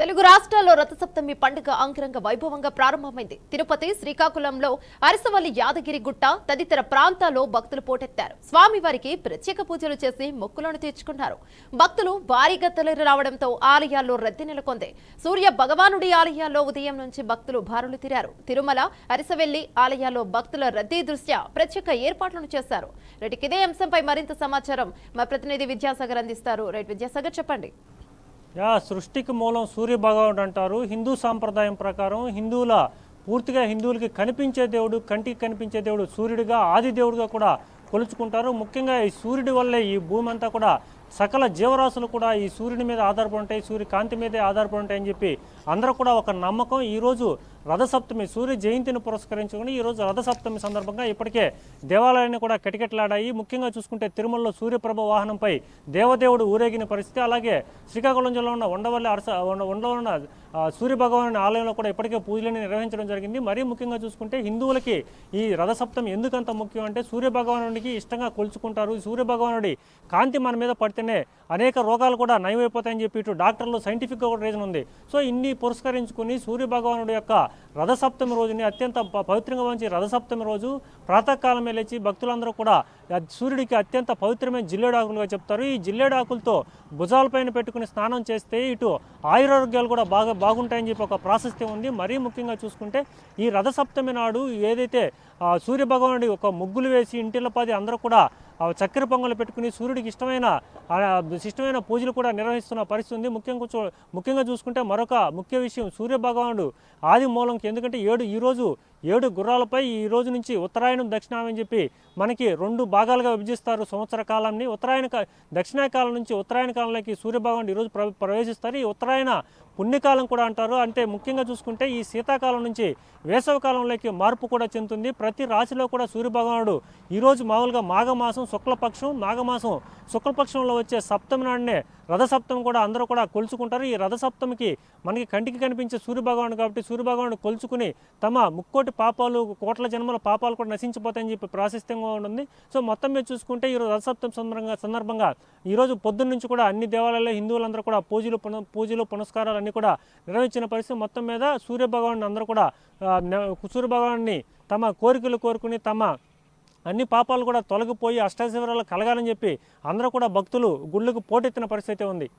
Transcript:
తెలుగు రాష్ట్రాల్లో రథసప్తమి పండుగ అంగరంగ వైభవంగా ప్రారంభమైంది. తిరుపతి, శ్రీకాకుళంలో అరసవల్లి, యాదగిరి గుట్ట తదితర ప్రాంతాల్లో భక్తులు పోటెత్తారు. స్వామివారికి ప్రత్యేక పూజలు చేసి మొక్కులను తీర్చుకున్నారు. భక్తులు భారీగా తరలి రావడంతో ఆలయాల్లో రద్దీ నెలకొంది. సూర్య భగవానుడి ఆలయాల్లో ఉదయం నుంచి భక్తులు బారులు తీరారు. తిరుమల, అరసవల్లి ఆలయాల్లో భక్తుల రద్దీ దృష్ట్యా ప్రత్యేక ఏర్పాట్లను చేశారు. ఇదే అంశంపై మరింత సమాచారం మా ప్రతినిధి విద్యాసాగర్ అందిస్తారు. విద్యాసాగర్, చెప్పండి. సృష్టికి మూలం సూర్య భగవానుడు అంటారు. హిందూ సాంప్రదాయం ప్రకారం పూర్తిగా హిందువులకి కనిపించే దేవుడు, కంటికి కనిపించే దేవుడు సూర్యుడిగా, ఆది దేవుడిగా కూడా కొలుచుకుంటారు. ముఖ్యంగా ఈ సూర్యుడి వల్లే ఈ భూమి అంతా కూడా, సకల జీవరాశులు కూడా ఈ సూర్యుడి మీద ఆధారపడి ఉంటాయి, సూర్య కాంతి మీదే ఆధారపడి ఉంటాయని చెప్పి అందరూ కూడా ఒక నమ్మకం. ఈరోజు రథసప్తమి, సూర్య జయంతిని పురస్కరించుకుని ఈరోజు రథసప్తమి సందర్భంగా ఇప్పటికే దేవాలయాన్ని కూడా కిటకిటలాడాయి. ముఖ్యంగా చూసుకుంటే తిరుమలలో సూర్యప్రభ వాహనంపై దేవదేవుడు ఊరేగిన పరిస్థితి. అలాగే శ్రీకాకుళం జిల్లా ఉన్న ఉండవల్లి ఉన్న సూర్య భగవాను ఆలయంలో కూడా ఇప్పటికే పూజలను నిర్వహించడం జరిగింది. మరీ ముఖ్యంగా చూసుకుంటే హిందువులకి ఈ రథసప్తమి ఎందుకంత ముఖ్యం అంటే సూర్య భగవానుడికి ఇష్టంగా కొలుచుకుంటారు. సూర్య భగవానుడి కాంతి మన మీద పడితేనే అనేక రోగాలు కూడా నయమైపోతాయని చెప్పి ఇటు డాక్టర్లు సైంటిఫిక్గా కూడా రీజన్ ఉంది. సో ఇన్ని పురస్కరించుకుని సూర్య భగవానుడి యొక్క రథసప్తమి రోజుని అత్యంత పవిత్రంగా భావించి రథసప్తమి రోజు ప్రాతకాలమే లేచి భక్తులందరూ కూడా సూర్యుడికి అత్యంత పవిత్రమైన జిల్లేడాకులుగా చెప్తారు. ఈ జిల్లేడాకులతో భుజాలపైన పెట్టుకుని స్నానం చేస్తే ఇటు ఆయురారోగ్యాలు కూడా బాగుంటాయని చెప్పి ఒక ప్రాశస్త్యం ఉంది. మరీ ముఖ్యంగా చూసుకుంటే ఈ రథసప్తమి నాడు ఏదైతే సూర్య భగవానుడి ఒక ముగ్గులు వేసి ఇంటిల్లపాది అందరూ కూడా చక్కెర పొంగలు పెట్టుకుని సూర్యుడికి ఇష్టమైన పూజలు కూడా నిర్వహిస్తున్న పరిస్థితి ఉంది. ముఖ్యంగా చూసుకుంటే మరొక ముఖ్య విషయం, సూర్య భగవానుడు ఆది మూలంకి, ఎందుకంటే ఈరోజు 7 గుర్రాలపై ఈ రోజు నుంచి ఉత్తరాయణం, దక్షిణాయనం అని చెప్పి మనకి 2 భాగాలుగా విభజిస్తారు సంవత్సర కాలాన్ని. దక్షిణాయ కాలం నుంచి ఉత్తరాయణ కాలంలోకి సూర్యభగవానుడు ఈరోజు ప్రవేశిస్తారు. ఈ ఉత్తరాయణ పుణ్యకాలం కూడా అంటారు. అంటే ముఖ్యంగా చూసుకుంటే ఈ శీతాకాలం నుంచి వేసవకాలంలోకి మార్పు కూడా చెందుతుంది. ప్రతి రాశిలో కూడా సూర్యభగవానుడు ఈరోజు మామూలుగా మాఘమాసం శుక్లపక్షంలో వచ్చే సప్తమి నాడునే రథసప్తమి కూడా అందరూ కూడా కొలుచుకుంటారు. ఈ రథసప్తమికి మనకి కంటికి కనిపించే సూర్యభగవానుడు కాబట్టి సూర్యభగవానుడు కొలుచుకుని తమ ముక్కోటి పాపాలు, కోట్ల జన్మల పాపాలు కూడా నశించిపోతాయని చెప్పి ప్రాశస్త్యంగా ఉంటుంది. సో మొత్తం మీద చూసుకుంటే ఈరోజు రథసప్తమి సందర్భంగా ఈరోజు పొద్దున్న నుంచి కూడా అన్ని దేవాలయాల్లో హిందువులందరూ కూడా పూజలు పునస్కారాలు అన్ని కూడా నిర్వహించిన పరిస్థితి. మొత్తం మీద సూర్యభగవానుని అందరూ కూడా సూర్యభగవాన్ని తమ కోరికలు కోరుకుని తమ అన్ని పాపాలు కూడా తొలగిపోయి అష్టైశ్వర్యాలు కలగాలని చెప్పి అందరూ కూడా భక్తులు గుళ్ళకు పోటెత్తిన పరిస్థితి ఉంది.